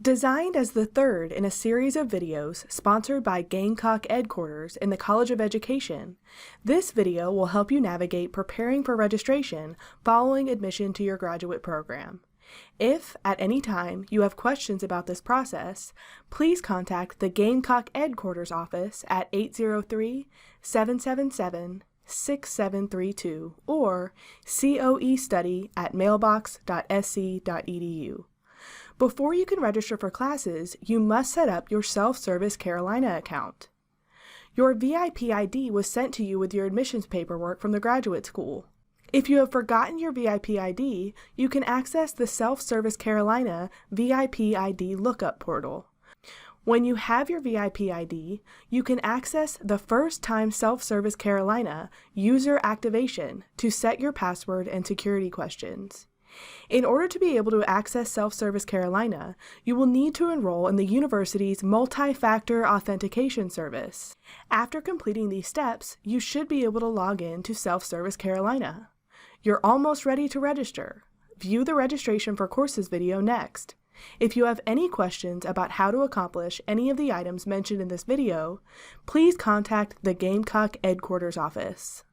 Designed as the third in a series of videos sponsored by Gamecock Edquarters in the College of Education, this video will help you navigate preparing for registration following admission to your graduate program. If, at any time, you have questions about this process, please contact the Gamecock Edquarters office at 803-777-6732 or coestudy@mailbox.sc.edu. Before you can register for classes, you must set up your Self-Service Carolina account. Your VIP ID was sent to you with your admissions paperwork from the graduate school. If you have forgotten your VIP ID, you can access the Self-Service Carolina VIP ID lookup portal. When you have your VIP ID, you can access the First Time Self-Service Carolina user activation to set your password and security questions. In order to be able to access Self-Service Carolina, you will need to enroll in the university's multi-factor authentication service. After completing these steps, you should be able to log in to Self-Service Carolina. You're almost ready to register. View the registration for courses video next. If you have any questions about how to accomplish any of the items mentioned in this video, please contact the Gamecock Edquarters office.